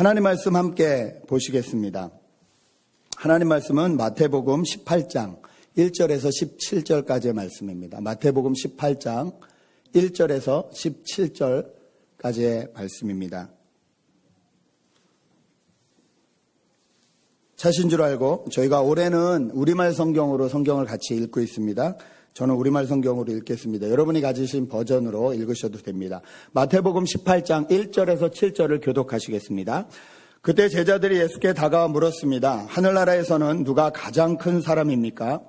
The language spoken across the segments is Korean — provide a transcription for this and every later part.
하나님 말씀 함께 보시겠습니다. 하나님 말씀은 마태복음 18장 1절에서 17절까지의 말씀입니다. 마태복음 18장 1절에서 17절까지의 말씀입니다. 차신 줄 알고 저희가 올해는 우리말 성경으로 성경을 같이 읽고 있습니다. 저는 우리말 성경으로 읽겠습니다. 여러분이 가지신 버전으로 읽으셔도 됩니다. 마태복음 18장 1절에서 7절을 교독하시겠습니다. 그때 제자들이 예수께 다가와 물었습니다. 하늘나라에서는 누가 가장 큰 사람입니까?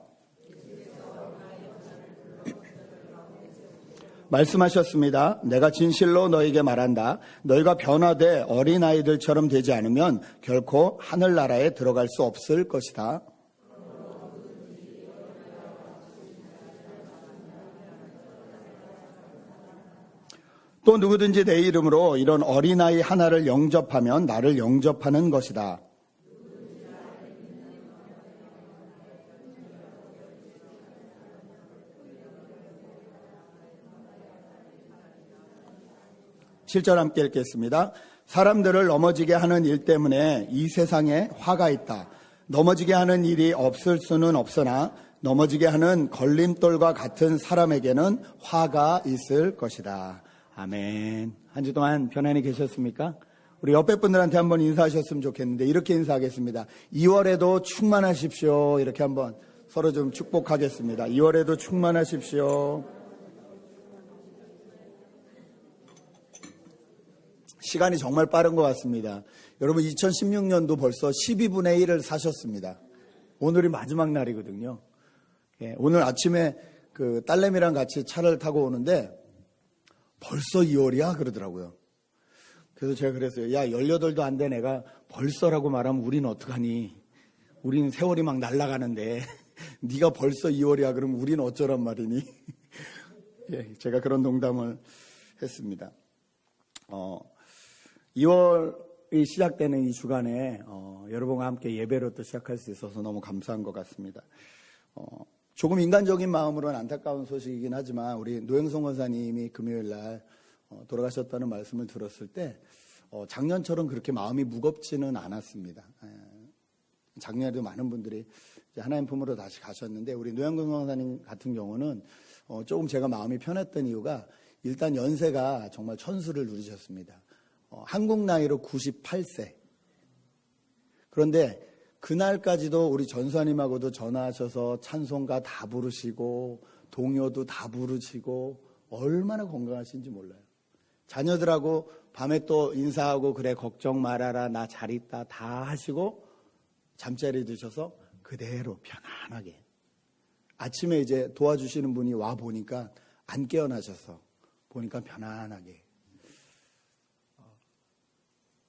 말씀하셨습니다. 내가 진실로 너에게 말한다. 너희가 변화돼 어린아이들처럼 되지 않으면 결코 하늘나라에 들어갈 수 없을 것이다. 또 누구든지 내 이름으로 이런 어린아이 하나를 영접하면 나를 영접하는 것이다. (7절) 함께 읽겠습니다. 사람들을 넘어지게 하는 일 때문에 이 세상에 화가 있다. 넘어지게 하는 일이 없을 수는 없으나 넘어지게 하는 걸림돌과 같은 사람에게는 화가 있을 것이다. 아멘. 한 주 동안 편안히 계셨습니까? 우리 옆에 분들한테 한번 인사하셨으면 좋겠는데 이렇게 인사하겠습니다. 2월에도 충만하십시오. 이렇게 한번 서로 좀 축복하겠습니다. 2월에도 충만하십시오. 시간이 정말 빠른 것 같습니다. 여러분 2016년도 벌써 12분의 1을 사셨습니다. 오늘이 마지막 날이거든요. 오늘 아침에 그 딸내미랑 같이 차를 타고 오는데 벌써 2월이야? 그러더라고요. 그래서 제가 그랬어요. 야, 18도 안 된 애가 벌써라고 말하면 우린 어떡하니? 우린 세월이 막 날아가는데 네가 벌써 2월이야? 그러면 우린 어쩌란 말이니? 예, 제가 그런 농담을 했습니다. 2월이 시작되는 이 주간에 여러분과 함께 예배로 또 시작할 수 있어서 너무 감사한 것 같습니다. 조금 인간적인 마음으로는 안타까운 소식이긴 하지만 우리 노영성 권사님이 금요일 날 돌아가셨다는 말씀을 들었을 때 작년처럼 그렇게 마음이 무겁지는 않았습니다. 작년에도 많은 분들이 이제 하나님 품으로 다시 가셨는데 우리 노영성 권사님 같은 경우는 조금 제가 마음이 편했던 이유가 일단 연세가 정말 천수를 누리셨습니다. 한국 나이로 98세. 그런데 그날까지도 우리 전수아님하고도 전화하셔서 찬송가 다 부르시고 동요도 다 부르시고 얼마나 건강하신지 몰라요. 자녀들하고 밤에 또 인사하고 그래 걱정 말아라 나 잘 있다 다 하시고 잠자리 드셔서 그대로 편안하게 아침에 이제 도와주시는 분이 와 보니까 안 깨어나셔서 보니까 편안하게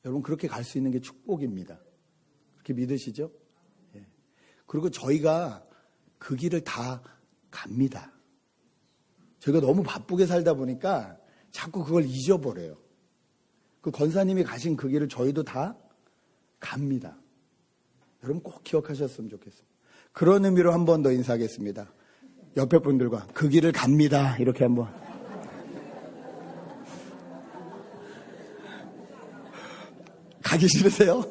여러분 그렇게 갈 수 있는 게 축복입니다. 그렇게 믿으시죠? 예. 그리고 저희가 그 길을 다 갑니다. 저희가 너무 바쁘게 살다 보니까 자꾸 그걸 잊어버려요. 그 권사님이 가신 그 길을 저희도 다 갑니다. 여러분 꼭 기억하셨으면 좋겠습니다. 그런 의미로 한 번 더 인사하겠습니다. 옆에 분들과 그 길을 갑니다. 이렇게 한번. 가기 싫으세요?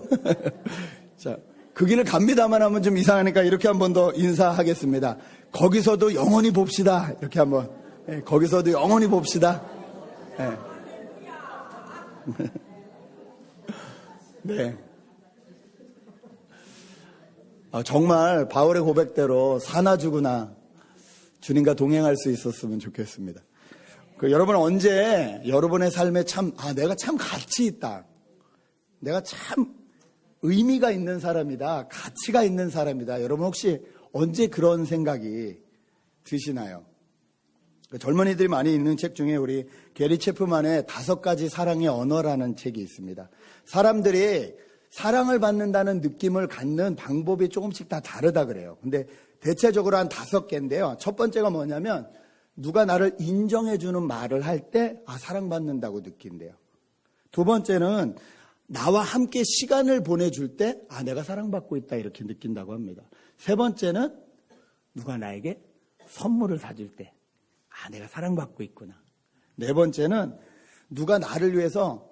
자, 그 길을 갑니다만 하면 좀 이상하니까 이렇게 한 번 더 인사하겠습니다. 거기서도 영원히 봅시다. 이렇게 한번. 네, 거기서도 영원히 봅시다. 네. 네. 정말 바울의 고백대로 사나 죽으나 주님과 동행할 수 있었으면 좋겠습니다. 여러분 언제 여러분의 삶에 내가 참 가치 있다. 내가 참 의미가 있는 사람이다. 가치가 있는 사람이다. 여러분 혹시 언제 그런 생각이 드시나요? 젊은이들이 많이 읽는 책 중에 우리 게리 체프만의 5가지 사랑의 언어라는 책이 있습니다. 사람들이 사랑을 받는다는 느낌을 갖는 방법이 조금씩 다 다르다 그래요. 근데 대체적으로 한 5개인데요. 첫 번째가 뭐냐면 누가 나를 인정해주는 말을 할 때 사랑받는다고 느낀대요. 두 번째는 나와 함께 시간을 보내줄 때 내가 사랑받고 있다 이렇게 느낀다고 합니다. 세 번째는 누가 나에게 선물을 사줄 때 내가 사랑받고 있구나. 네 번째는 누가 나를 위해서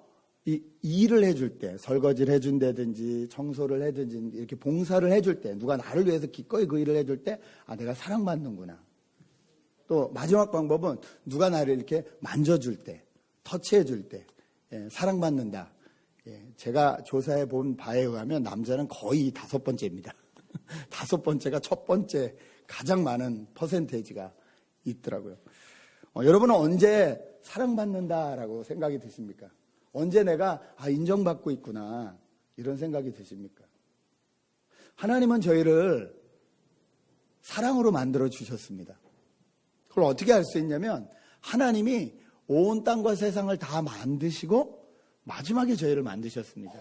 이 일을 해줄 때, 설거지를 해준다든지 청소를 해든지 이렇게 봉사를 해줄 때, 누가 나를 위해서 기꺼이 그 일을 해줄 때, 아, 내가 사랑받는구나. 또 마지막 방법은 누가 나를 이렇게 만져줄 때, 터치해줄 때, 사랑받는다. 제가 조사해 본 바에 의하면 남자는 거의 5번째입니다. 5번째가 첫 번째 가장 많은 퍼센테이지가 있더라고요. 여러분은 언제 사랑받는다라고 생각이 드십니까? 언제 내가 인정받고 있구나 이런 생각이 드십니까? 하나님은 저희를 사랑으로 만들어 주셨습니다. 그걸 어떻게 알 수 있냐면 하나님이 온 땅과 세상을 다 만드시고 마지막에 저희를 만드셨습니다.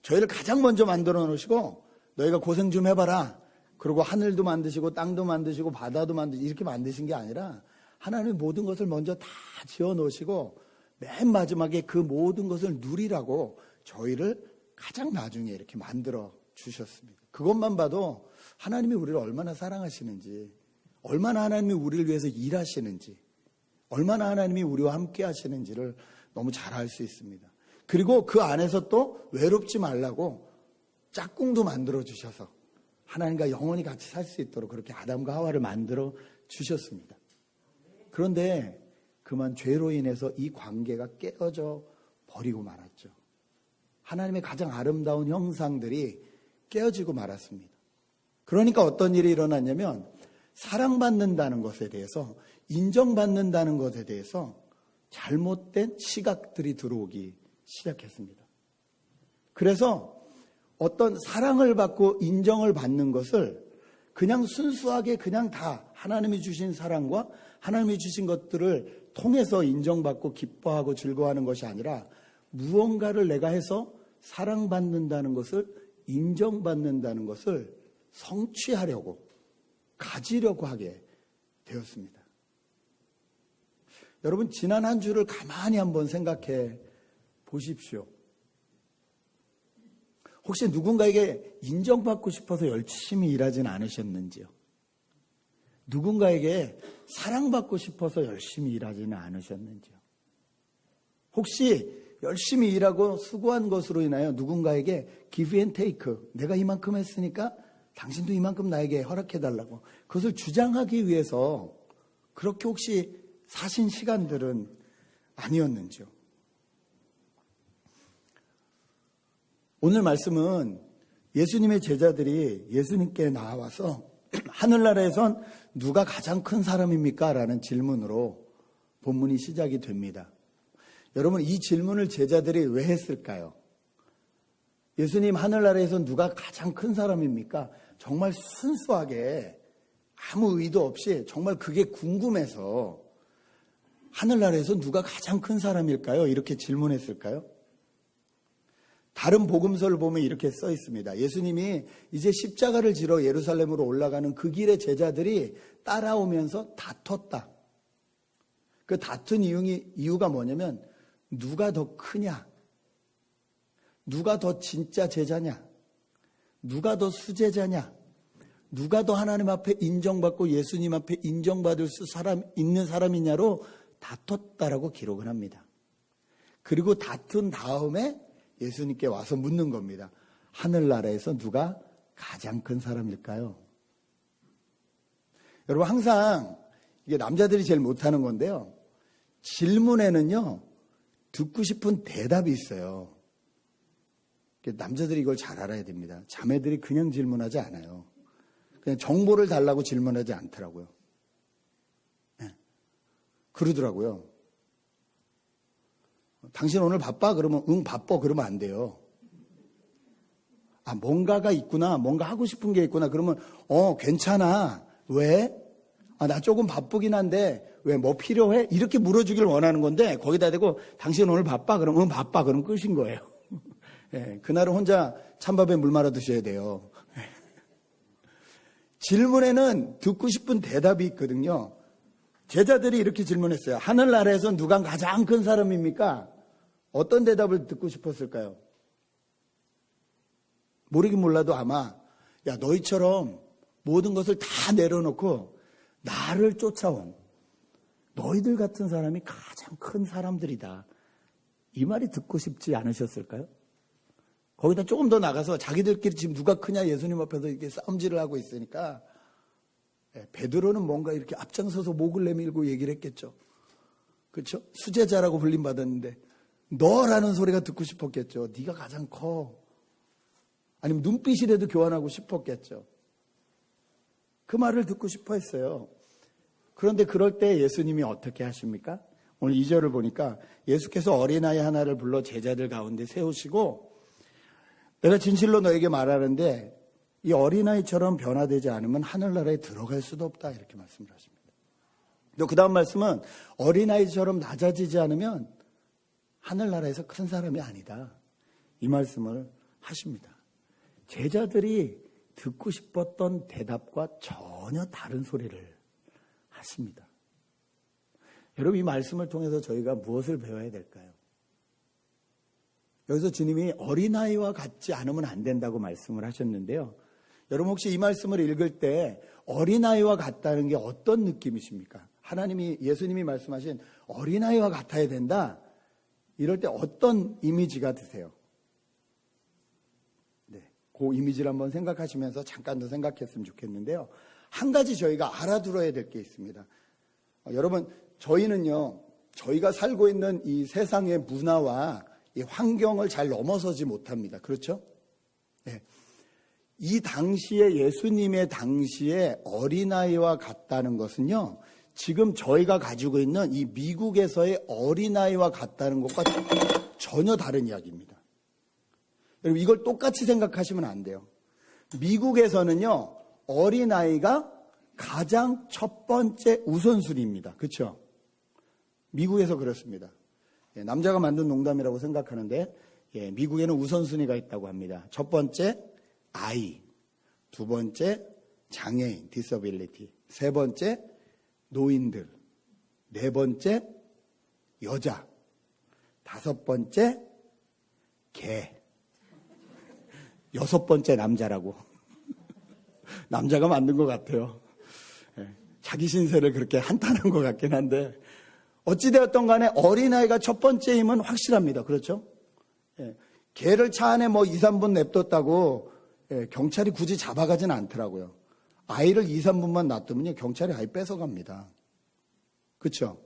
저희를 가장 먼저 만들어 놓으시고 너희가 고생 좀 해봐라. 그리고 하늘도 만드시고 땅도 만드시고 바다도 만드시고 이렇게 만드신 게 아니라 하나님이 모든 것을 먼저 다 지어 놓으시고 맨 마지막에 그 모든 것을 누리라고 저희를 가장 나중에 이렇게 만들어 주셨습니다. 그것만 봐도 하나님이 우리를 얼마나 사랑하시는지, 얼마나 하나님이 우리를 위해서 일하시는지, 얼마나 하나님이 우리와 함께 하시는지를 너무 잘 알 수 있습니다. 그리고 그 안에서 또 외롭지 말라고 짝꿍도 만들어 주셔서 하나님과 영원히 같이 살 수 있도록 그렇게 아담과 하와를 만들어 주셨습니다. 그런데 그만 죄로 인해서 이 관계가 깨어져 버리고 말았죠. 하나님의 가장 아름다운 형상들이 깨어지고 말았습니다. 그러니까 어떤 일이 일어났냐면 사랑받는다는 것에 대해서, 인정받는다는 것에 대해서 잘못된 시각들이 들어오기 시작했습니다. 그래서 어떤 사랑을 받고 인정을 받는 것을 그냥 순수하게 그냥 다 하나님이 주신 사랑과 하나님이 주신 것들을 통해서 인정받고 기뻐하고 즐거워하는 것이 아니라 무언가를 내가 해서 사랑받는다는 것을, 인정받는다는 것을 성취하려고, 가지려고 하게 되었습니다. 여러분, 지난 한 주를 가만히 한번 생각해 보십시오. 혹시 누군가에게 인정받고 싶어서 열심히 일하진 않으셨는지요? 누군가에게 사랑받고 싶어서 열심히 일하지는 않으셨는지요? 혹시 열심히 일하고 수고한 것으로 인하여 누군가에게 give and take, 내가 이만큼 했으니까 당신도 이만큼 나에게 허락해달라고 그것을 주장하기 위해서 그렇게 혹시 사신 시간들은 아니었는지요? 오늘 말씀은 예수님의 제자들이 예수님께 나와서 하늘나라에선 누가 가장 큰 사람입니까? 라는 질문으로 본문이 시작이 됩니다. 여러분, 이 질문을 제자들이 왜 했을까요? 예수님, 하늘나라에선 누가 가장 큰 사람입니까? 정말 순수하게 아무 의도 없이 정말 그게 궁금해서 하늘나라에서 누가 가장 큰 사람일까요? 이렇게 질문했을까요? 다른 복음서를 보면 이렇게 써 있습니다. 예수님이 이제 십자가를 지러 예루살렘으로 올라가는 그 길에 제자들이 따라오면서 다퉜다. 그 다툰 이유가 뭐냐면 누가 더 크냐? 누가 더 진짜 제자냐? 누가 더 수제자냐? 누가 더 하나님 앞에 인정받고 예수님 앞에 인정받을 수 있는 사람이냐로 다퉜다라고 기록을 합니다. 그리고 다툰 다음에 예수님께 와서 묻는 겁니다. 하늘나라에서 누가 가장 큰 사람일까요? 여러분, 항상 이게 남자들이 제일 못하는 건데요. 질문에는요, 듣고 싶은 대답이 있어요. 남자들이 이걸 잘 알아야 됩니다. 자매들이 그냥 질문하지 않아요. 그냥 정보를 달라고 질문하지 않더라고요. 네. 그러더라고요. 당신 오늘 바빠? 그러면 응 바빠 그러면 안 돼요. 아, 뭔가가 있구나, 뭔가 하고 싶은 게 있구나 그러면 괜찮아. 왜? 아, 나 조금 바쁘긴 한데 왜 뭐 필요해? 이렇게 물어주길 원하는 건데 거기다 대고 당신 오늘 바빠? 그러면 응 바빠 그러면 끝인 거예요. 네, 그날은 혼자 찬밥에 물 말아 드셔야 돼요. 질문에는 듣고 싶은 대답이 있거든요. 제자들이 이렇게 질문했어요. 하늘나라에서 누가 가장 큰 사람입니까? 어떤 대답을 듣고 싶었을까요? 모르긴 몰라도 아마 야, 너희처럼 모든 것을 다 내려놓고 나를 쫓아온 너희들 같은 사람이 가장 큰 사람들이다. 이 말이 듣고 싶지 않으셨을까요? 거기다 조금 더 나가서 자기들끼리 지금 누가 크냐 예수님 앞에서 이렇게 싸움질을 하고 있으니까 베드로는 뭔가 이렇게 앞장서서 목을 내밀고 얘기를 했겠죠. 그렇죠? 수제자라고 불림받았는데 너라는 소리가 듣고 싶었겠죠. 네가 가장 커. 아니면 눈빛이라도 교환하고 싶었겠죠. 그 말을 듣고 싶어 했어요. 그런데 그럴 때 예수님이 어떻게 하십니까? 오늘 2절을 보니까 예수께서 어린아이 하나를 불러 제자들 가운데 세우시고 내가 진실로 너에게 말하는데 이 어린아이처럼 변화되지 않으면 하늘나라에 들어갈 수도 없다 이렇게 말씀을 하십니다. 또 그 다음 말씀은 어린아이처럼 낮아지지 않으면 하늘나라에서 큰 사람이 아니다 이 말씀을 하십니다. 제자들이 듣고 싶었던 대답과 전혀 다른 소리를 하십니다. 여러분 이 말씀을 통해서 저희가 무엇을 배워야 될까요? 여기서 주님이 어린아이와 같지 않으면 안 된다고 말씀을 하셨는데요. 여러분 혹시 이 말씀을 읽을 때 어린아이와 같다는 게 어떤 느낌이십니까? 예수님이 말씀하신 어린아이와 같아야 된다. 이럴 때 어떤 이미지가 드세요? 네, 그 이미지를 한번 생각하시면서 잠깐 더 생각했으면 좋겠는데요. 한 가지 저희가 알아들어야 될 게 있습니다. 여러분 저희는요, 저희가 살고 있는 이 세상의 문화와 이 환경을 잘 넘어서지 못합니다. 그렇죠? 네. 이 당시에 예수님의 당시에 어린아이와 같다는 것은요, 지금 저희가 가지고 있는 이 미국에서의 어린아이와 같다는 것과 전혀 다른 이야기입니다. 여러분 이걸 똑같이 생각하시면 안 돼요. 미국에서는요, 어린아이가 가장 첫 번째 우선순위입니다. 그렇죠? 미국에서 그렇습니다. 남자가 만든 농담이라고 생각하는데 미국에는 우선순위가 있다고 합니다. 첫 번째 아이, 두 번째 장애인, 디서빌리티, 세 번째 노인들, 네 번째 여자, 다섯 번째 개, 여섯 번째 남자라고. 남자가 만든 것 같아요. 자기 신세를 그렇게 한탄한 것 같긴 한데 어찌되었던 간에 어린아이가 첫 번째임은 확실합니다. 그렇죠? 개를 차 안에 2, 3분 냅뒀다고 경찰이 굳이 잡아가진 않더라고요. 아이를 2, 3분만 놔두면 경찰이 아이 뺏어갑니다. 그렇죠?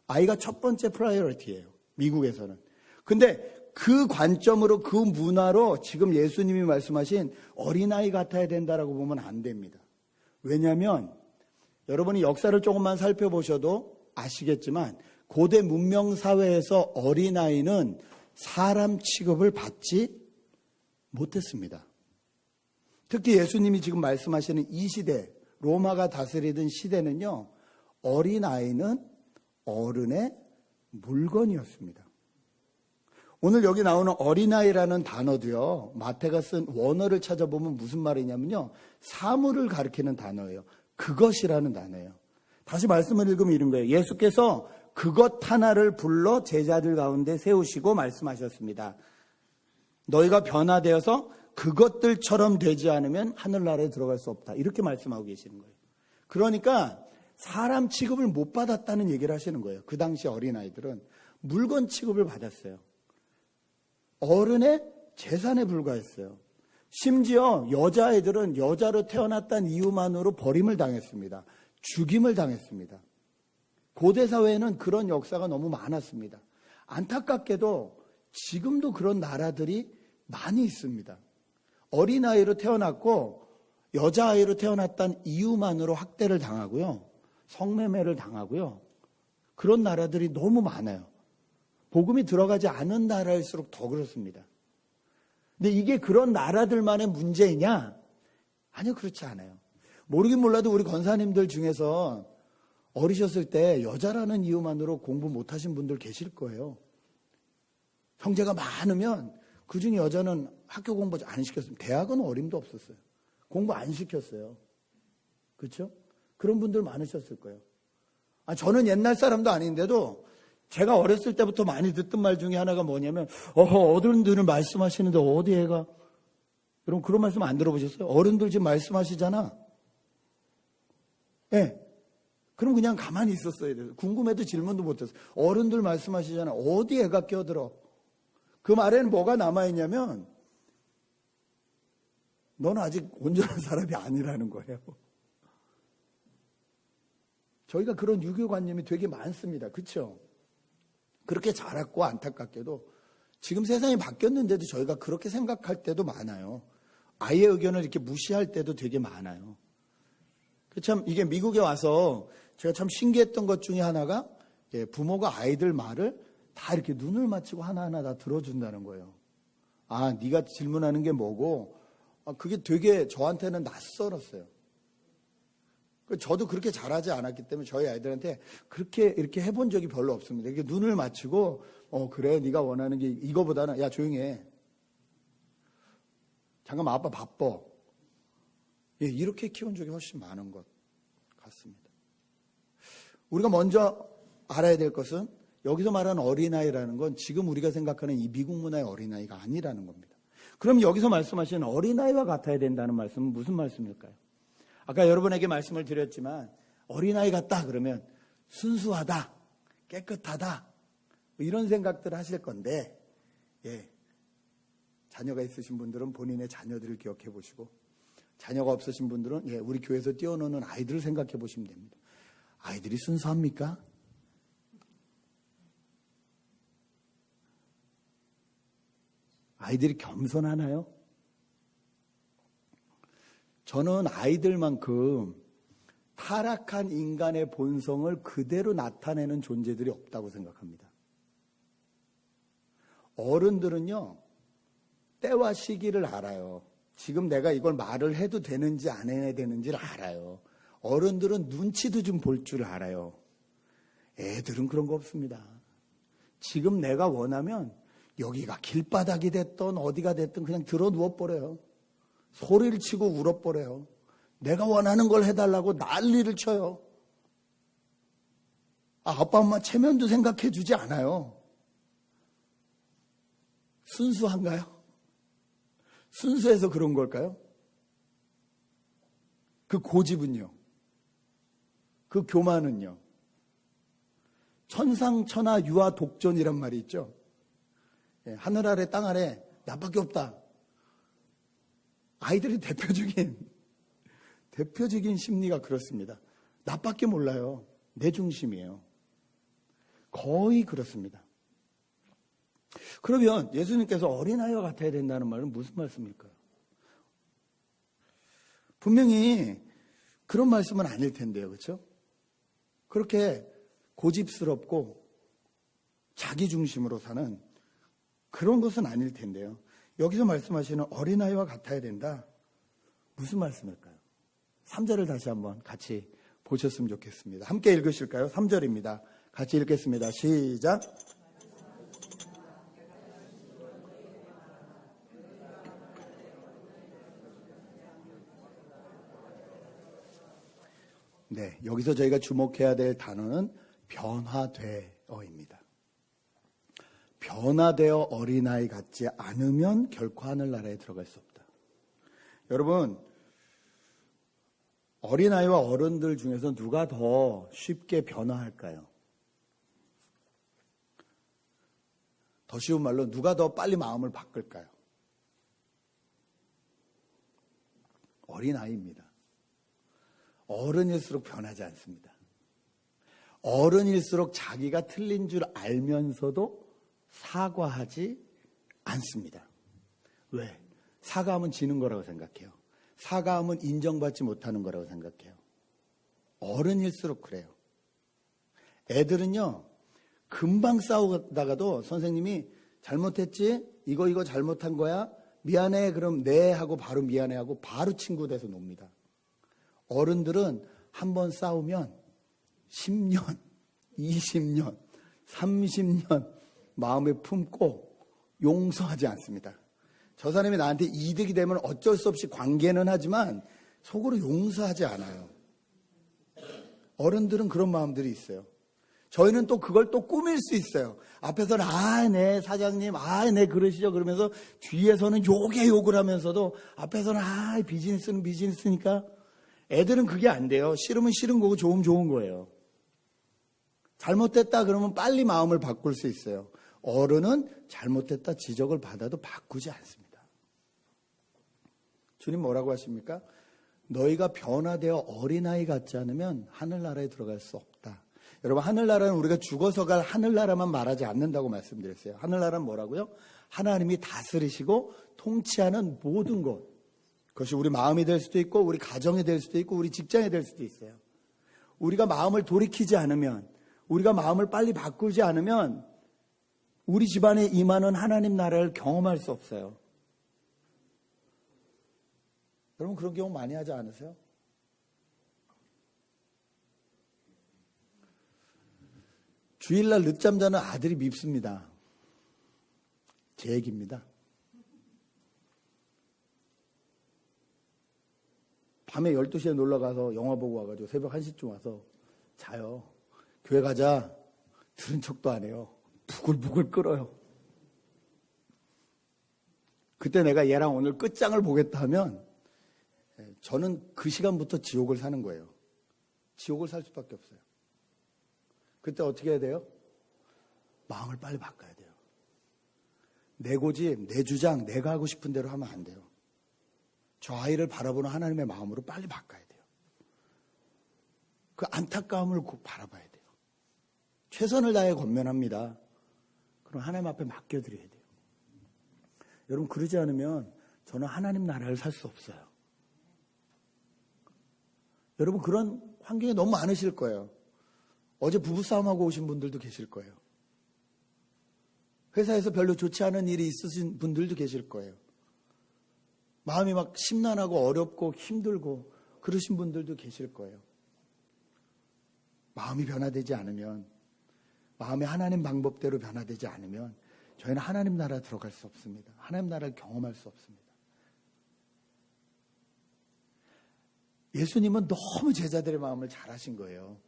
아이가 첫 번째 프라이어리티예요. 미국에서는. 근데 그 관점으로 그 문화로 지금 예수님이 말씀하신 어린아이 같아야 된다라고 보면 안 됩니다. 왜냐하면 여러분이 역사를 조금만 살펴보셔도 아시겠지만 고대 문명 사회에서 어린아이는 사람 취급을 받지 못했습니다. 특히 예수님이 지금 말씀하시는 이 시대, 로마가 다스리던 시대는요, 어린아이는 어른의 물건이었습니다. 오늘 여기 나오는 어린아이라는 단어도요, 마태가 쓴 원어를 찾아보면 무슨 말이냐면요, 사물을 가리키는 단어예요. 그것이라는 단어예요. 다시 말씀을 읽으면 이런 거예요. 예수께서 그것 하나를 불러 제자들 가운데 세우시고 말씀하셨습니다. 너희가 변화되어서 그것들처럼 되지 않으면 하늘나라에 들어갈 수 없다. 이렇게 말씀하고 계시는 거예요. 그러니까 사람 취급을 못 받았다는 얘기를 하시는 거예요. 그 당시 어린아이들은 물건 취급을 받았어요. 어른의 재산에 불과했어요. 심지어 여자애들은 여자로 태어났다는 이유만으로 버림을 당했습니다. 죽임을 당했습니다. 고대 사회에는 그런 역사가 너무 많았습니다. 안타깝게도 지금도 그런 나라들이 많이 있습니다. 어린아이로 태어났고 여자아이로 태어났다는 이유만으로 학대를 당하고요. 성매매를 당하고요. 그런 나라들이 너무 많아요. 복음이 들어가지 않은 나라일수록 더 그렇습니다. 근데 이게 그런 나라들만의 문제이냐? 아니요, 그렇지 않아요. 모르긴 몰라도 우리 권사님들 중에서 어리셨을 때 여자라는 이유만으로 공부 못하신 분들 계실 거예요. 형제가 많으면 그중에 여자는 학교 공부 안 시켰습니다. 대학은 어림도 없었어요. 공부 안 시켰어요. 그렇죠? 그런 분들 많으셨을 거예요. 저는 옛날 사람도 아닌데도 제가 어렸을 때부터 많이 듣던 말 중에 하나가 뭐냐면 어른들은 말씀하시는데 어디 애가 여러분 그런 말씀 안 들어보셨어요? 어른들 지금 말씀하시잖아. 네. 그럼 그냥 가만히 있었어야 돼요. 궁금해도 질문도 못했어요. 어른들 말씀하시잖아. 어디 애가 끼어들어? 그 말에는 뭐가 남아있냐면 너는 아직 온전한 사람이 아니라는 거예요. 저희가 그런 유교관념이 되게 많습니다. 그렇죠? 그렇게 자랐고 안타깝게도 지금 세상이 바뀌었는데도 저희가 그렇게 생각할 때도 많아요. 아이의 의견을 이렇게 무시할 때도 되게 많아요. 참 이게 미국에 와서 제가 참 신기했던 것 중에 하나가 부모가 아이들 말을 다 이렇게 눈을 맞추고 하나하나 다 들어준다는 거예요. 아, 네가 질문하는 게 뭐고, 그게 되게 저한테는 낯설었어요. 저도 그렇게 잘하지 않았기 때문에 저희 아이들한테 그렇게 이렇게 해본 적이 별로 없습니다. 이렇게 눈을 맞추고, 그래, 네가 원하는 게 이거보다는 야 조용히 해. 잠깐만 아빠 바빠. 이렇게 키운 적이 훨씬 많은 것 같습니다. 우리가 먼저 알아야 될 것은 여기서 말하는 어린아이라는 건 지금 우리가 생각하는 이 미국 문화의 어린아이가 아니라는 겁니다. 그럼 여기서 말씀하시는 어린아이와 같아야 된다는 말씀은 무슨 말씀일까요? 아까 여러분에게 말씀을 드렸지만 어린아이 같다 그러면 순수하다, 깨끗하다 이런 생각들을 하실 건데 자녀가 있으신 분들은 본인의 자녀들을 기억해 보시고 자녀가 없으신 분들은 우리 교회에서 뛰어노는 아이들을 생각해 보시면 됩니다. 아이들이 순수합니까? 아이들이 겸손하나요? 저는 아이들만큼 타락한 인간의 본성을 그대로 나타내는 존재들이 없다고 생각합니다. 어른들은요, 때와 시기를 알아요. 지금 내가 이걸 말을 해도 되는지 안 해야 되는지를 알아요. 어른들은 눈치도 좀 볼 줄 알아요. 애들은 그런 거 없습니다. 지금 내가 원하면 여기가 길바닥이 됐든 어디가 됐든 그냥 들어 누워버려요. 소리를 치고 울어버려요. 내가 원하는 걸 해달라고 난리를 쳐요. 아빠 엄마 체면도 생각해 주지 않아요. 순수한가요? 순수해서 그런 걸까요? 그 고집은요? 그 교만은요? 천상천하 유아 독존이란 말이 있죠. 하늘 아래 땅 아래 나밖에 없다. 아이들의 대표적인 심리가 그렇습니다. 나밖에 몰라요. 내 중심이에요. 거의 그렇습니다. 그러면 예수님께서 어린아이와 같아야 된다는 말은 무슨 말씀일까요? 분명히 그런 말씀은 아닐 텐데요. 그렇죠? 그렇게 고집스럽고 자기 중심으로 사는 그런 것은 아닐 텐데요. 여기서 말씀하시는 어린아이와 같아야 된다. 무슨 말씀일까요? 3절을 다시 한번 같이 보셨으면 좋겠습니다. 함께 읽으실까요? 3절입니다. 같이 읽겠습니다. 시작. 네, 여기서 저희가 주목해야 될 단어는 변화되어입니다. 변화되어 어린아이 같지 않으면 결코 하늘나라에 들어갈 수 없다. 여러분, 어린아이와 어른들 중에서 누가 더 쉽게 변화할까요? 더 쉬운 말로 누가 더 빨리 마음을 바꿀까요? 어린아이입니다. 어른일수록 변하지 않습니다. 어른일수록 자기가 틀린 줄 알면서도 사과하지 않습니다. 왜? 사과하면 지는 거라고 생각해요. 사과하면 인정받지 못하는 거라고 생각해요. 어른일수록 그래요. 애들은요, 금방 싸우다가도 선생님이 잘못했지? 이거 잘못한 거야? 미안해. 그럼 네 하고 바로 미안해 하고 바로 친구 돼서 놉니다. 어른들은 한번 싸우면 10년, 20년, 30년 마음에 품고 용서하지 않습니다. 저 사람이 나한테 이득이 되면 어쩔 수 없이 관계는 하지만 속으로 용서하지 않아요. 어른들은 그런 마음들이 있어요. 저희는 또 그걸 또 꾸밀 수 있어요. 앞에서는 네 사장님, 네 그러시죠 그러면서 뒤에서는 욕을 하면서도 앞에서는 비즈니스는 비즈니스니까. 애들은 그게 안 돼요. 싫으면 싫은 거고 좋으면 좋은 거예요. 잘못됐다 그러면 빨리 마음을 바꿀 수 있어요. 어른은 잘못됐다 지적을 받아도 바꾸지 않습니다. 주님 뭐라고 하십니까? 너희가 변화되어 어린아이 같지 않으면 하늘나라에 들어갈 수 없다. 여러분, 하늘나라는 우리가 죽어서 갈 하늘나라만 말하지 않는다고 말씀드렸어요. 하늘나라는 뭐라고요? 하나님이 다스리시고 통치하는 모든 것. 그것이 우리 마음이 될 수도 있고 우리 가정이 될 수도 있고 우리 직장이 될 수도 있어요. 우리가 마음을 돌이키지 않으면, 우리가 마음을 빨리 바꾸지 않으면 우리 집안에 임하는 하나님 나라를 경험할 수 없어요. 여러분, 그런 경우 많이 하지 않으세요? 주일날 늦잠 자는 아들이 밉습니다. 제 얘기입니다. 밤에 12시에 놀러가서 영화 보고 와가지고 새벽 1시쯤 와서 자요. 교회 가자. 들은 척도 안 해요. 부글부글 끓어요. 그때 내가 얘랑 오늘 끝장을 보겠다 하면 저는 그 시간부터 지옥을 사는 거예요. 지옥을 살 수밖에 없어요. 그때 어떻게 해야 돼요? 마음을 빨리 바꿔야 돼요. 내 고집, 내 주장, 내가 하고 싶은 대로 하면 안 돼요. 저 아이를 바라보는 하나님의 마음으로 빨리 바꿔야 돼요. 그 안타까움을 꼭 바라봐야 돼요. 최선을 다해 권면합니다. 그럼 하나님 앞에 맡겨드려야 돼요. 여러분, 그러지 않으면 저는 하나님 나라를 살 수 없어요. 여러분, 그런 환경이 너무 많으실 거예요. 어제 부부싸움하고 오신 분들도 계실 거예요. 회사에서 별로 좋지 않은 일이 있으신 분들도 계실 거예요. 마음이 막 심란하고 어렵고 힘들고 그러신 분들도 계실 거예요. 마음이 변화되지 않으면, 마음이 하나님 방법대로 변화되지 않으면 저희는 하나님 나라 들어갈 수 없습니다. 하나님 나라를 경험할 수 없습니다. 예수님은 너무 제자들의 마음을 잘 아신 거예요.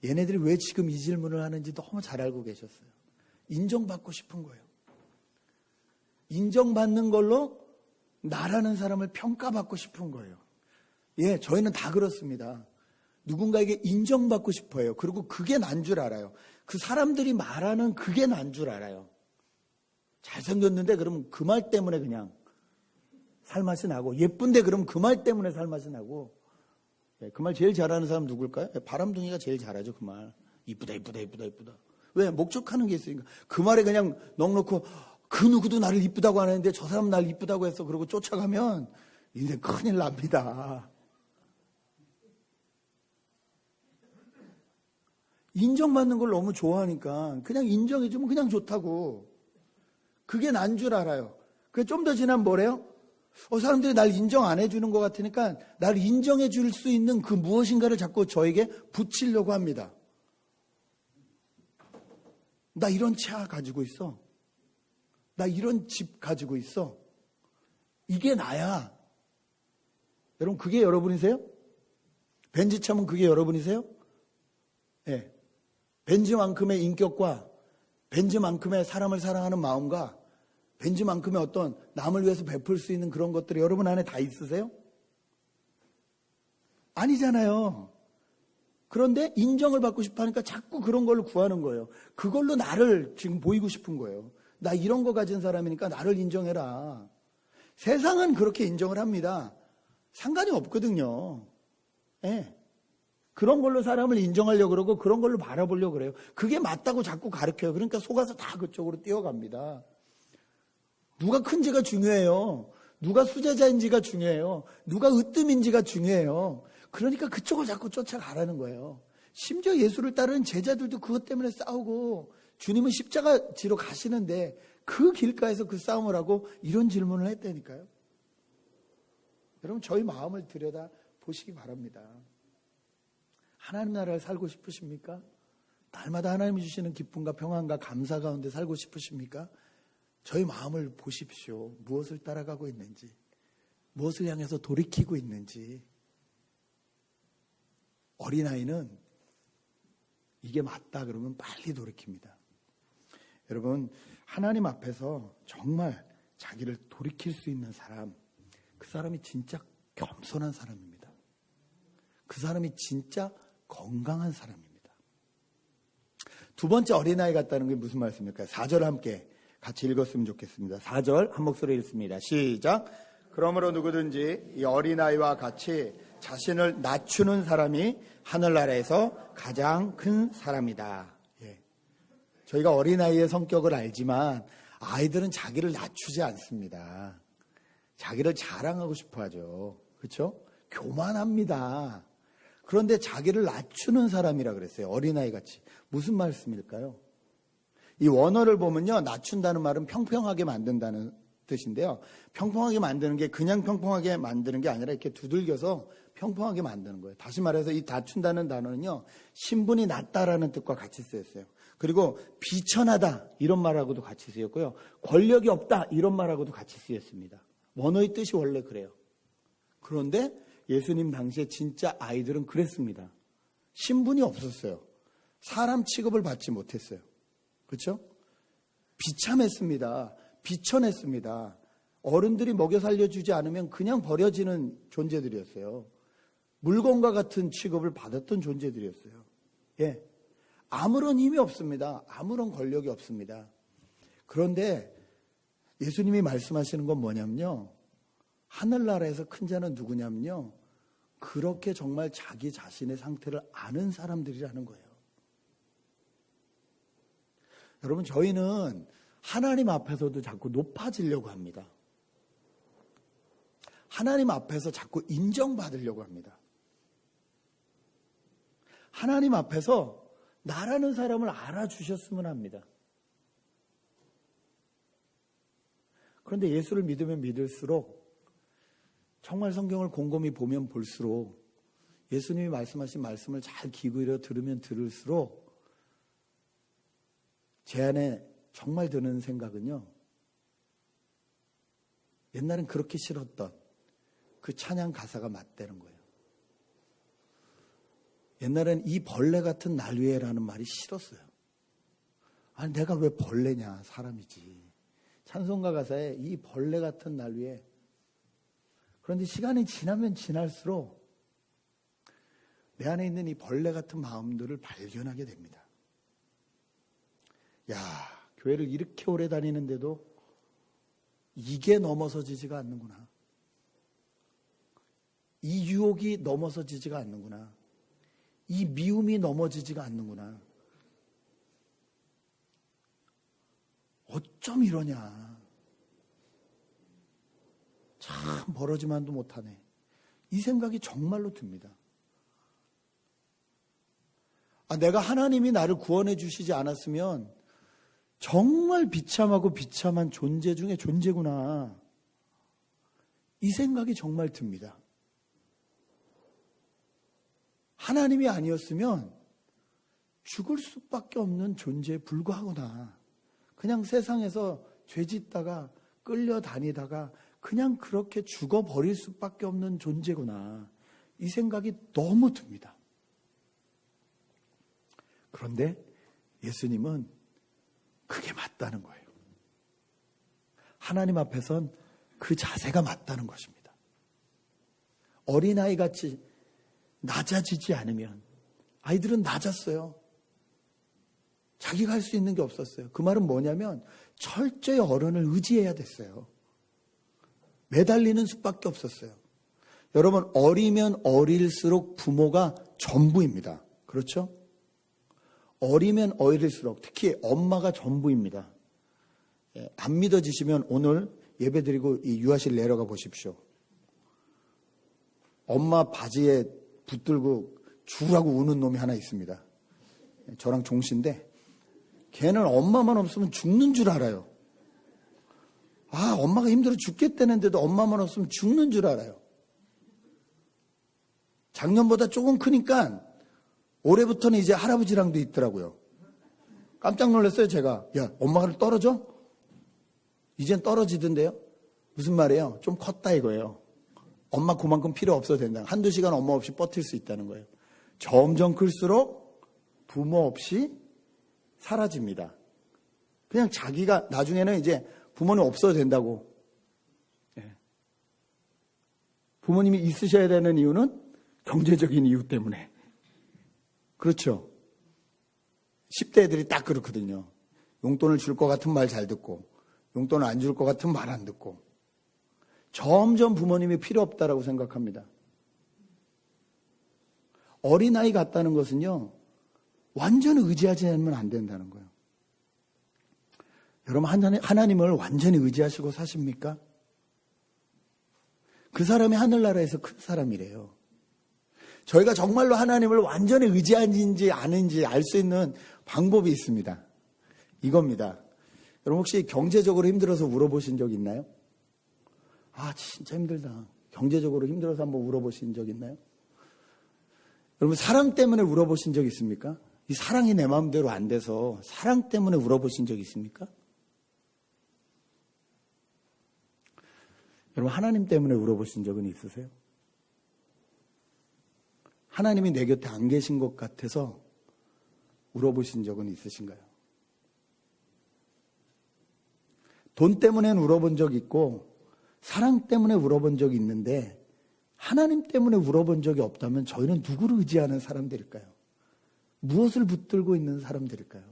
얘네들이 왜 지금 이 질문을 하는지 너무 잘 알고 계셨어요. 인정받고 싶은 거예요. 인정받는 걸로 나라는 사람을 평가받고 싶은 거예요. 예, 저희는 다 그렇습니다. 누군가에게 인정받고 싶어요. 그리고 그게 난 줄 알아요. 그 사람들이 말하는 그게 난 줄 알아요. 잘생겼는데 그러면 그 말 때문에 그냥 살맛이 나고, 예쁜데 그러면 그 말 때문에 살맛이 나고. 그 말 제일 잘하는 사람 누굴까요? 바람둥이가 제일 잘하죠. 그 말. 이쁘다 이쁘다 이쁘다 이쁘다. 왜? 목적하는 게 있으니까. 그 말에 그냥 넉넉고 그 누구도 나를 이쁘다고 안 했는데 저 사람 나를 이쁘다고 했어. 그러고 쫓아가면 인생 큰일 납니다. 인정받는 걸 너무 좋아하니까 그냥 인정해주면 그냥 좋다고. 그게 난 줄 알아요. 좀 더 지나면 뭐래요? 사람들이 날 인정 안 해주는 것 같으니까 날 인정해 줄 수 있는 그 무엇인가를 자꾸 저에게 붙이려고 합니다. 나 이런 차 가지고 있어. 나 이런 집 가지고 있어. 이게 나야. 여러분, 그게 여러분이세요? 벤츠 차면 그게 여러분이세요? 네. 벤츠만큼의 인격과 벤츠만큼의 사람을 사랑하는 마음과 벤츠만큼의 어떤 남을 위해서 베풀 수 있는 그런 것들이 여러분 안에 다 있으세요? 아니잖아요. 그런데 인정을 받고 싶어 하니까 자꾸 그런 걸로 구하는 거예요. 그걸로 나를 지금 보이고 싶은 거예요. 나 이런 거 가진 사람이니까 나를 인정해라. 세상은 그렇게 인정을 합니다. 상관이 없거든요. 네. 그런 걸로 사람을 인정하려고 그러고 그런 걸로 바라보려고 그래요. 그게 맞다고 자꾸 가르쳐요. 그러니까 속아서 다 그쪽으로 뛰어갑니다. 누가 큰지가 중요해요. 누가 수제자인지가 중요해요. 누가 으뜸인지가 중요해요. 그러니까 그쪽을 자꾸 쫓아가라는 거예요. 심지어 예수를 따르는 제자들도 그것 때문에 싸우고, 주님은 십자가 지러 가시는데 그 길가에서 그 싸움을 하고 이런 질문을 했다니까요. 여러분, 저희 마음을 들여다 보시기 바랍니다. 하나님 나라를 살고 싶으십니까? 날마다 하나님이 주시는 기쁨과 평안과 감사 가운데 살고 싶으십니까? 저희 마음을 보십시오. 무엇을 따라가고 있는지, 무엇을 향해서 돌이키고 있는지. 어린아이는 이게 맞다 그러면 빨리 돌이킵니다. 여러분, 하나님 앞에서 정말 자기를 돌이킬 수 있는 사람, 그 사람이 진짜 겸손한 사람입니다. 그 사람이 진짜 건강한 사람입니다. 두 번째 어린아이 같다는 게 무슨 말씀입니까? 4절 함께 같이 읽었으면 좋겠습니다. 4절 한 목소리 읽습니다. 시작. 그러므로 누구든지 이 어린아이와 같이 자신을 낮추는 사람이 하늘나라에서 가장 큰 사람이다. 예. 저희가 어린아이의 성격을 알지만 아이들은 자기를 낮추지 않습니다. 자기를 자랑하고 싶어 하죠. 그렇죠? 교만합니다. 그런데 자기를 낮추는 사람이라 그랬어요. 어린아이같이. 무슨 말씀일까요? 이 원어를 보면요, 낮춘다는 말은 평평하게 만든다는 뜻인데요. 평평하게 만드는 게 그냥 평평하게 만드는 게 아니라 이렇게 두들겨서 평평하게 만드는 거예요. 다시 말해서 이 낮춘다는 단어는요, 신분이 낮다라는 뜻과 같이 쓰였어요. 그리고 비천하다 이런 말하고도 같이 쓰였고요. 권력이 없다 이런 말하고도 같이 쓰였습니다. 원어의 뜻이 원래 그래요. 그런데 예수님 당시에 진짜 아이들은 그랬습니다. 신분이 없었어요. 사람 취급을 받지 못했어요. 그렇죠? 비참했습니다. 비천했습니다. 어른들이 먹여 살려주지 않으면 그냥 버려지는 존재들이었어요. 물건과 같은 취급을 받았던 존재들이었어요. 예. 아무런 힘이 없습니다. 아무런 권력이 없습니다. 그런데 예수님이 말씀하시는 건 뭐냐면요. 하늘나라에서 큰 자는 누구냐면요. 그렇게 정말 자기 자신의 상태를 아는 사람들이라는 거예요. 여러분, 저희는 하나님 앞에서도 자꾸 높아지려고 합니다. 하나님 앞에서 자꾸 인정받으려고 합니다. 하나님 앞에서 나라는 사람을 알아주셨으면 합니다. 그런데 예수를 믿으면 믿을수록, 정말 성경을 곰곰이 보면 볼수록, 예수님이 말씀하신 말씀을 잘 귀 기울여 들으면 들을수록 제 안에 정말 드는 생각은요, 옛날엔 그렇게 싫었던 그 찬양 가사가 맞다는 거예요. 옛날엔 이 벌레 같은 날 위에라는 말이 싫었어요. 아니, 내가 왜 벌레냐, 사람이지. 찬송가 가사에 이 벌레 같은 날 위에. 그런데 시간이 지나면 지날수록 내 안에 있는 이 벌레 같은 마음들을 발견하게 됩니다. 야, 교회를 이렇게 오래 다니는데도 이게 넘어서지지가 않는구나. 이 유혹이 넘어서지지가 않는구나. 이 미움이 넘어지지가 않는구나. 어쩜 이러냐. 참 벌어지만도 못하네. 이 생각이 정말로 듭니다. 내가 하나님이 나를 구원해 주시지 않았으면 정말 비참하고 비참한 존재 중에 존재구나. 이 생각이 정말 듭니다. 하나님이 아니었으면 죽을 수밖에 없는 존재에 불과하구나. 그냥 세상에서 죄짓다가 끌려다니다가 그냥 그렇게 죽어버릴 수밖에 없는 존재구나. 이 생각이 너무 듭니다. 그런데 예수님은 그게 맞다는 거예요. 하나님 앞에선 그 자세가 맞다는 것입니다. 어린아이같이 낮아지지 않으면, 아이들은 낮았어요. 자기가 할 수 있는 게 없었어요. 그 말은 뭐냐면 철저히 어른을 의지해야 됐어요. 매달리는 수밖에 없었어요. 여러분, 어리면 어릴수록 부모가 전부입니다. 그렇죠? 어리면 어릴수록, 특히 엄마가 전부입니다. 안 믿어지시면 오늘 예배드리고 이 유아실 내려가 보십시오. 엄마 바지에 붙들고 죽으라고 우는 놈이 하나 있습니다. 저랑 종씨인데 걔는 엄마만 없으면 죽는 줄 알아요. 엄마가 힘들어 죽겠다는데도 엄마만 없으면 죽는 줄 알아요. 작년보다 조금 크니까 올해부터는 이제 할아버지랑도 있더라고요. 깜짝 놀랐어요, 제가. 야, 엄마가 떨어져? 이젠 떨어지던데요? 무슨 말이에요? 좀 컸다 이거예요. 엄마 그만큼 필요 없어도 된다. 한두 시간 엄마 없이 버틸 수 있다는 거예요. 점점 클수록 부모 없이 사라집니다. 그냥 자기가 나중에는 이제 부모님 없어도 된다고. 부모님이 있으셔야 되는 이유는 경제적인 이유 때문에. 그렇죠. 10대 애들이 딱 그렇거든요. 용돈을 줄 것 같은 말 잘 듣고 용돈을 안 줄 것 같은 말 안 듣고 점점 부모님이 필요 없다라고 생각합니다. 어린아이 같다는 것은요, 완전히 의지하지 않으면 안 된다는 거예요. 여러분, 하나님을 완전히 의지하시고 사십니까? 그 사람이 하늘나라에서 큰 사람이래요. 저희가 정말로 하나님을 완전히 의지하는지 아닌지 알 수 있는 방법이 있습니다. 이겁니다. 여러분, 혹시 경제적으로 힘들어서 울어보신 적 있나요? 아, 진짜 힘들다. 경제적으로 힘들어서 한번 울어보신 적 있나요? 여러분, 사랑 때문에 울어보신 적 있습니까? 이 사랑이 내 마음대로 안 돼서 사랑 때문에 울어보신 적 있습니까? 여러분, 하나님 때문에 울어보신 적은 있으세요? 하나님이 내 곁에 안 계신 것 같아서 울어보신 적은 있으신가요? 돈 때문에 울어본 적 있고 사랑 때문에 울어본 적이 있는데 하나님 때문에 울어본 적이 없다면 저희는 누구를 의지하는 사람들일까요? 무엇을 붙들고 있는 사람들일까요?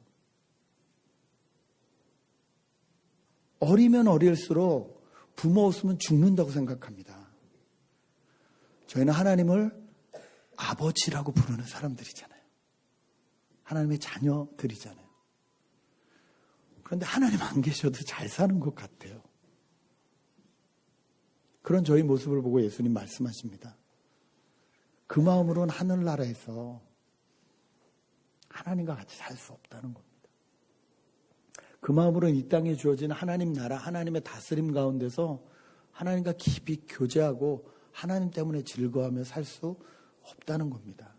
어리면 어릴수록 부모 없으면 죽는다고 생각합니다. 저희는 하나님을 아버지라고 부르는 사람들이잖아요. 하나님의 자녀들이잖아요. 그런데 하나님 안 계셔도 잘 사는 것 같아요. 그런 저희 모습을 보고 예수님 말씀하십니다. 그 마음으로는 하늘나라에서 하나님과 같이 살 수 없다는 겁니다. 그 마음으로는 이 땅에 주어진 하나님 나라, 하나님의 다스림 가운데서 하나님과 깊이 교제하고 하나님 때문에 즐거워하며 살 수 없다는 겁니다.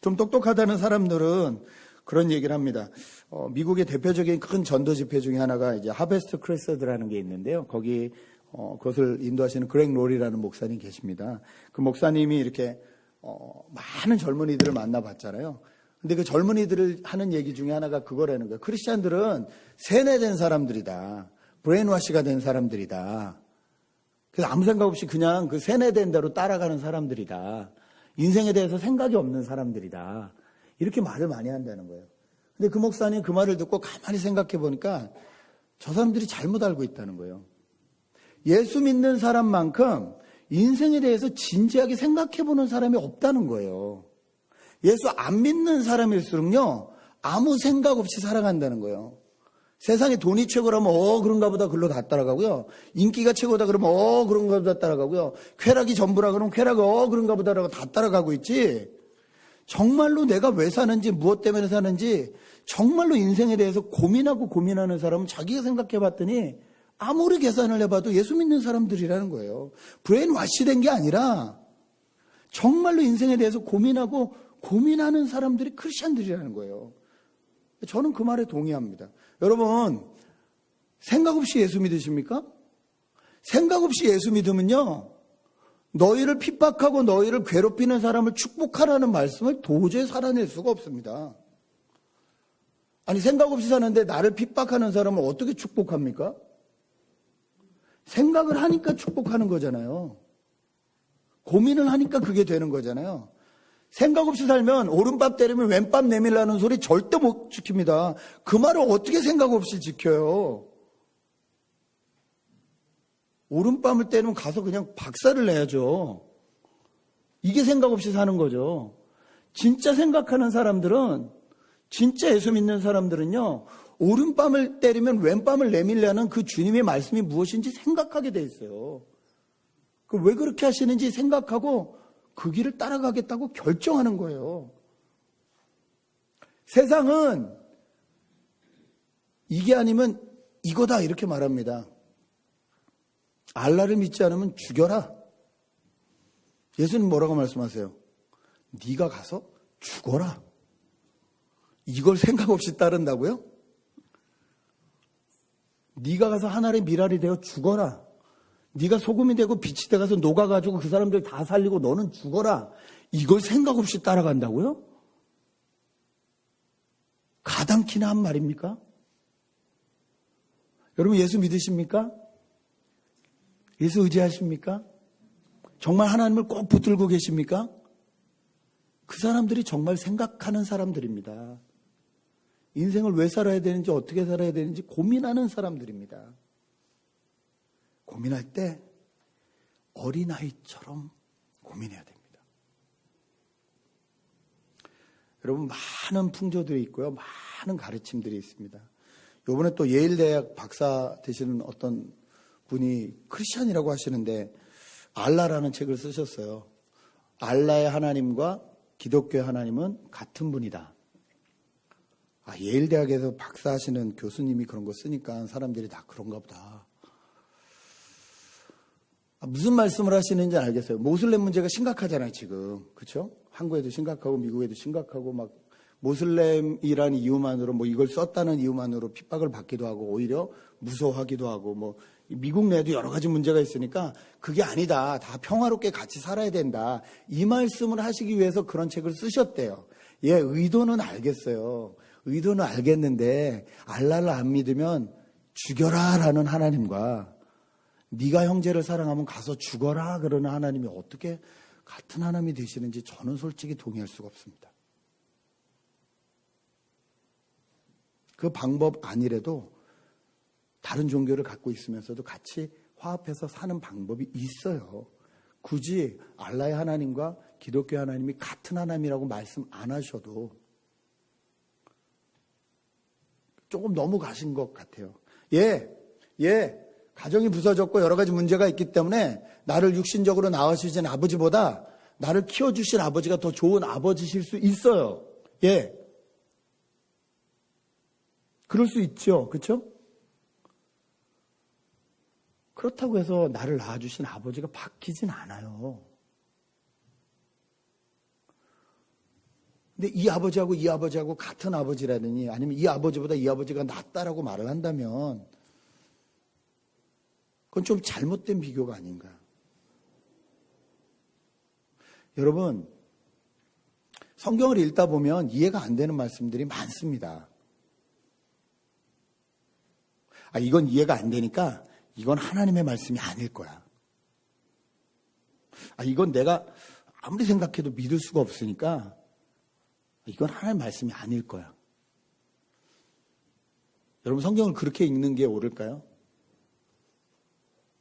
좀 똑똑하다는 사람들은 그런 얘기를 합니다. 미국의 대표적인 큰 전도 집회 중에 하나가 이제 하베스트 크레서드라는 게 있는데요. 거기 그것을 인도하시는 그렉 롤이라는 목사님 계십니다. 그 목사님이 이렇게 많은 젊은이들을 만나봤잖아요. 근데 그 젊은이들을 하는 얘기 중에 하나가 그거라는 거예요. 크리스찬들은 세뇌된 사람들이다. 브레인워시가 된 사람들이다. 그래서 아무 생각 없이 그냥 그 세뇌된 대로 따라가는 사람들이다. 인생에 대해서 생각이 없는 사람들이다. 이렇게 말을 많이 한다는 거예요. 근데 그 목사님 그 말을 듣고 가만히 생각해 보니까 저 사람들이 잘못 알고 있다는 거예요. 예수 믿는 사람만큼 인생에 대해서 진지하게 생각해 보는 사람이 없다는 거예요. 예수 안 믿는 사람일수록요, 아무 생각 없이 살아간다는 거예요. 세상에 돈이 최고라면 그런가 보다 글로 다 따라가고요. 인기가 최고다 그러면 그런가 보다 따라가고요. 쾌락이 전부라 그러면 쾌락이 그런가 보다라고 다 따라가고 있지. 정말로 내가 왜 사는지 무엇 때문에 사는지 정말로 인생에 대해서 고민하는 사람은 자기가 생각해 봤더니 아무리 계산을 해봐도 예수 믿는 사람들이라는 거예요. 브레인와시 된 게 아니라 정말로 인생에 대해서 고민하는 사람들이 크리스찬들이라는 거예요. 저는 그 말에 동의합니다. 여러분, 생각 없이 예수 믿으십니까? 생각 없이 예수 믿으면요, 너희를 핍박하고 너희를 괴롭히는 사람을 축복하라는 말씀을 도저히 살아낼 수가 없습니다. 아니, 생각 없이 사는데 나를 핍박하는 사람을 어떻게 축복합니까? 생각을 하니까 축복하는 거잖아요. 고민을 하니까 그게 되는 거잖아요. 생각 없이 살면 오른밤 때리면 왼밤 내밀라는 소리 절대 못 지킵니다. 그 말을 어떻게 생각 없이 지켜요? 오른밤을 때리면 가서 그냥 박살을 내야죠. 이게 생각 없이 사는 거죠. 진짜 생각하는 사람들은, 진짜 예수 믿는 사람들은요, 오른밤을 때리면 왼밤을 내밀려는 그 주님의 말씀이 무엇인지 생각하게 돼 있어요. 왜 그렇게 하시는지 생각하고 그 길을 따라가겠다고 결정하는 거예요. 세상은 이게 아니면 이거다 이렇게 말합니다. 알라를 믿지 않으면 죽여라. 예수님 뭐라고 말씀하세요? 네가 가서 죽어라. 이걸 생각 없이 따른다고요? 네가 가서 하늘의 미랄이 되어 죽어라. 네가 소금이 되고 빛이 돼가서 녹아가지고 그 사람들 다 살리고 너는 죽어라. 이걸 생각 없이 따라간다고요? 가당키나 한 말입니까? 여러분, 예수 믿으십니까? 예수 의지하십니까? 정말 하나님을 꼭 붙들고 계십니까? 그 사람들이 정말 생각하는 사람들입니다. 인생을 왜 살아야 되는지 어떻게 살아야 되는지 고민하는 사람들입니다. 고민할 때 어린아이처럼 고민해야 됩니다. 여러분, 많은 풍조들이 있고요. 많은 가르침들이 있습니다. 요번에 또 예일대학 박사 되시는 어떤 분이 크리스찬이라고 하시는데 알라라는 책을 쓰셨어요. 알라의 하나님과 기독교의 하나님은 같은 분이다. 예일대학에서 박사하시는 교수님이 그런 거 쓰니까 사람들이 다 그런가 보다. 무슨 말씀을 하시는지 알겠어요. 모슬렘 문제가 심각하잖아요, 지금. 그렇죠? 한국에도 심각하고 미국에도 심각하고 막 모슬렘이라는 이유만으로 뭐 이걸 썼다는 이유만으로 핍박을 받기도 하고 오히려 무서워하기도 하고 뭐 미국 내에도 여러 가지 문제가 있으니까 그게 아니다. 다 평화롭게 같이 살아야 된다. 이 말씀을 하시기 위해서 그런 책을 쓰셨대요. 예, 의도는 알겠어요. 의도는 알겠는데 알라를 안 믿으면 죽여라라는 하나님과 네가 형제를 사랑하면 가서 죽어라 그러는 하나님이 어떻게 같은 하나님이 되시는지 저는 솔직히 동의할 수가 없습니다. 그 방법 아니래도 다른 종교를 갖고 있으면서도 같이 화합해서 사는 방법이 있어요. 굳이 알라의 하나님과 기독교 하나님이 같은 하나님이라고 말씀 안 하셔도 조금 너무 가신 것 같아요. 가정이 부서졌고 여러 가지 문제가 있기 때문에 나를 육신적으로 낳으시진 아버지보다 나를 키워주신 아버지가 더 좋은 아버지실 수 있어요. 예. 그럴 수 있죠. 그렇죠? 그렇다고 해서 나를 낳아주신 아버지가 바뀌진 않아요. 근데 이 아버지하고 같은 아버지라느니 아니면 이 아버지보다 이 아버지가 낫다라고 말을 한다면 그건 좀 잘못된 비교가 아닌가. 여러분, 성경을 읽다 보면 이해가 안 되는 말씀들이 많습니다. 이건 이해가 안 되니까 이건 하나님의 말씀이 아닐 거야. 이건 내가 아무리 생각해도 믿을 수가 없으니까 이건 하나님의 말씀이 아닐 거야. 여러분, 성경을 그렇게 읽는 게 옳을까요?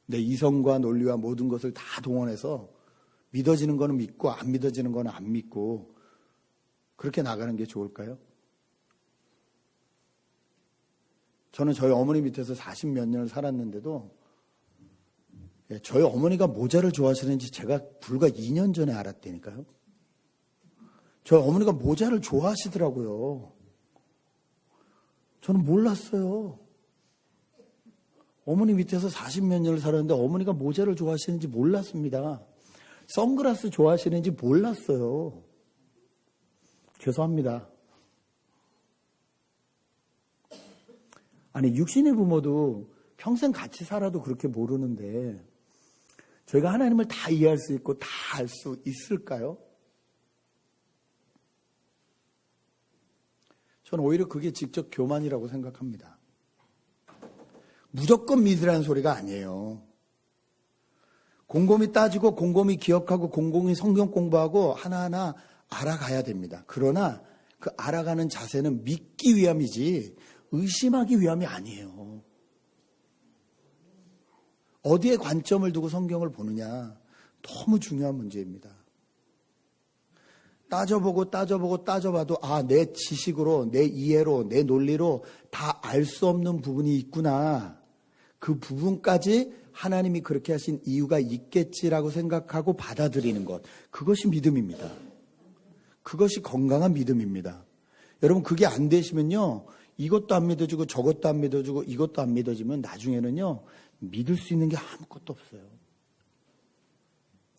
내 이성과 논리와 모든 것을 다 동원해서 믿어지는 거는 믿고 안 믿어지는 거는 안 믿고 그렇게 나가는 게 좋을까요? 저는 저희 어머니 밑에서 40몇 년을 살았는데도 저희 어머니가 모자를 좋아하시는지 제가 불과 2년 전에 알았다니까요. 저희 어머니가 모자를 좋아하시더라고요. 저는 몰랐어요. 어머니 밑에서 40몇 년을 살았는데 어머니가 모자를 좋아하시는지 몰랐습니다. 선글라스 좋아하시는지 몰랐어요. 죄송합니다. 육신의 부모도 평생 같이 살아도 그렇게 모르는데 저희가 하나님을 다 이해할 수 있고 다 알 수 있을까요? 저는 오히려 그게 직접 교만이라고 생각합니다. 무조건 믿으라는 소리가 아니에요. 곰곰이 따지고 곰곰이 기억하고 곰곰이 성경 공부하고 하나하나 알아가야 됩니다. 그러나 그 알아가는 자세는 믿기 위함이지 의심하기 위함이 아니에요. 어디에 관점을 두고 성경을 보느냐 너무 중요한 문제입니다. 따져봐도 내 지식으로, 내 이해로, 내 논리로 다 알 수 없는 부분이 있구나. 그 부분까지 하나님이 그렇게 하신 이유가 있겠지라고 생각하고 받아들이는 것. 그것이 믿음입니다. 그것이 건강한 믿음입니다. 여러분, 그게 안 되시면요. 이것도 안 믿어주고 저것도 안 믿어주고 이것도 안 믿어지면 나중에는요. 믿을 수 있는 게 아무것도 없어요.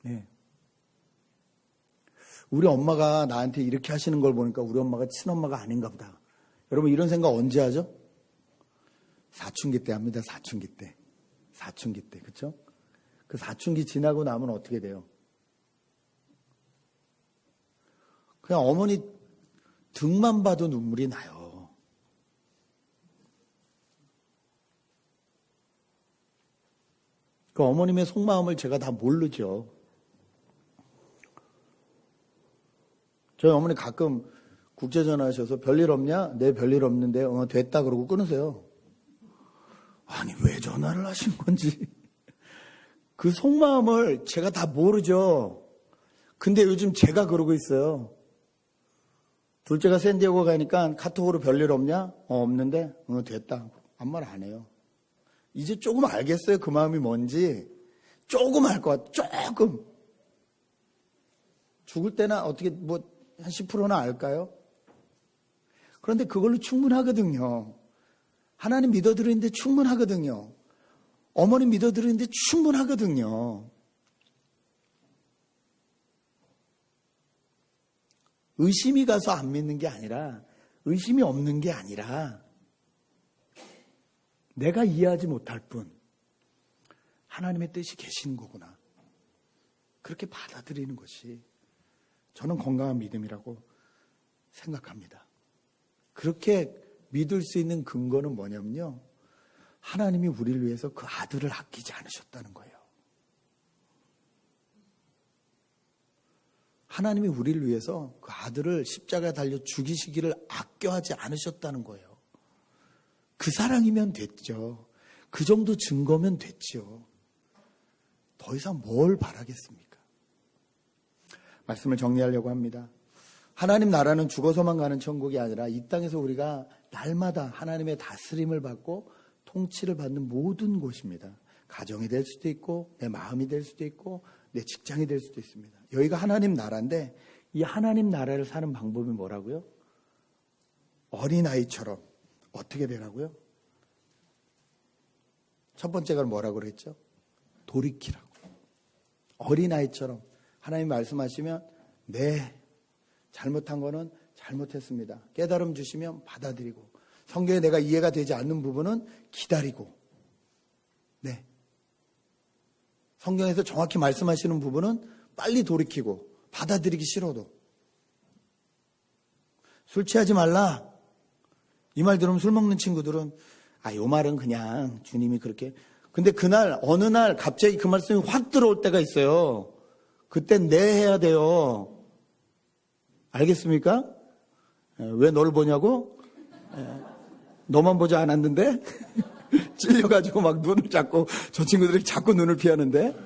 네. 우리 엄마가 나한테 이렇게 하시는 걸 보니까 우리 엄마가 친엄마가 아닌가 보다. 여러분, 이런 생각 언제 하죠? 사춘기 때 합니다. 사춘기 때. 그렇죠? 그 사춘기 지나고 나면 어떻게 돼요? 그냥 어머니 등만 봐도 눈물이 나요. 그 어머님의 속마음을 제가 다 모르죠. 저희 어머니 가끔 국제전화 하셔서 별일 없냐? 네, 별일 없는데 됐다 그러고 끊으세요. 아니 왜 전화를 하신 건지 그 속마음을 제가 다 모르죠. 근데 요즘 제가 그러고 있어요. 둘째가 샌디에고 가니까 카톡으로 별일 없냐? 없는데 됐다. 아무 말 안 해요. 이제 조금 알겠어요. 그 마음이 뭔지. 조금 알 것 같아. 조금. 죽을 때나 어떻게 한 10%나 알까요? 그런데 그걸로 충분하거든요. 하나님 믿어드리는데 충분하거든요. 어머니 믿어드리는데 충분하거든요. 의심이 가서 안 믿는 게 아니라, 의심이 없는 게 아니라 내가 이해하지 못할 뿐 하나님의 뜻이 계시는 거구나. 그렇게 받아들이는 것이 저는 건강한 믿음이라고 생각합니다. 그렇게 믿을 수 있는 근거는 뭐냐면요. 하나님이 우리를 위해서 그 아들을 아끼지 않으셨다는 거예요. 하나님이 우리를 위해서 그 아들을 십자가에 달려 죽이시기를 아껴하지 않으셨다는 거예요. 그 사랑이면 됐죠. 그 정도 증거면 됐죠. 더 이상 뭘 바라겠습니까? 말씀을 정리하려고 합니다. 하나님 나라는 죽어서만 가는 천국이 아니라 이 땅에서 우리가 날마다 하나님의 다스림을 받고 통치를 받는 모든 곳입니다. 가정이 될 수도 있고 내 마음이 될 수도 있고 내 직장이 될 수도 있습니다. 여기가 하나님 나라인데 이 하나님 나라를 사는 방법이 뭐라고요? 어린아이처럼 어떻게 되라고요? 첫 번째가 뭐라고 그랬죠? 돌이키라고. 어린아이처럼 하나님 말씀하시면 네, 잘못한 거는 잘못했습니다. 깨달음 주시면 받아들이고 성경에 내가 이해가 되지 않는 부분은 기다리고 네, 성경에서 정확히 말씀하시는 부분은 빨리 돌이키고 받아들이기 싫어도 술 취하지 말라 이 말 들으면 술 먹는 친구들은 요 말은 그냥 주님이 그렇게 근데 그날 어느 날 갑자기 그 말씀이 확 들어올 때가 있어요. 그땐 네 해야 돼요. 알겠습니까? 왜 너를 보냐고? 너만 보지 않았는데? 찔려가지고 막 눈을 잡고 저 친구들이 자꾸 눈을 피하는데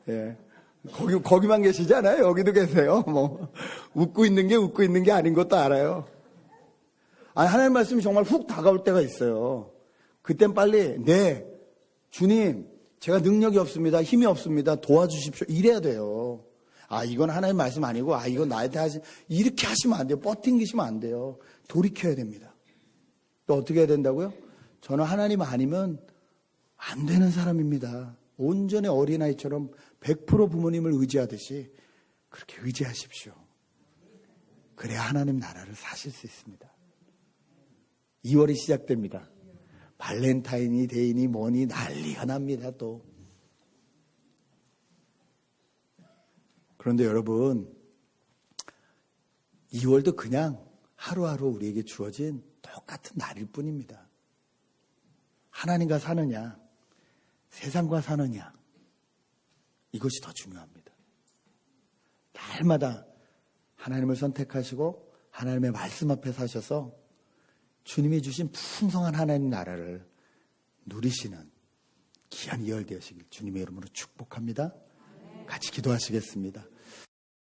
예. 거기만 계시지 않아요? 여기도 계세요. 웃고 있는 게 아닌 것도 알아요. 하나님 말씀이 정말 훅 다가올 때가 있어요. 그땐 빨리 네 주님 제가 능력이 없습니다. 힘이 없습니다. 도와주십시오. 이래야 돼요. 이건 하나님 말씀 아니고 이건 나한테 이렇게 하시면 안 돼요. 뻗팅기시면 안 돼요. 돌이켜야 됩니다. 또 어떻게 해야 된다고요? 저는 하나님 아니면 안 되는 사람입니다. 온전히 어린아이처럼 100% 부모님을 의지하듯이 그렇게 의지하십시오. 그래야 하나님 나라를 사실 수 있습니다. 2월이 시작됩니다. 발렌타인이 데이니 뭐니 난리가 납니다. 또 그런데 여러분 2월도 그냥 하루하루 우리에게 주어진 똑같은 날일 뿐입니다. 하나님과 사느냐 세상과 사느냐 이것이 더 중요합니다. 날마다 하나님을 선택하시고 하나님의 말씀 앞에 사셔서 주님이 주신 풍성한 하나님 나라를 누리시는 귀한 2월 되시길 주님의 이름으로 축복합니다. 같이 기도하시겠습니다.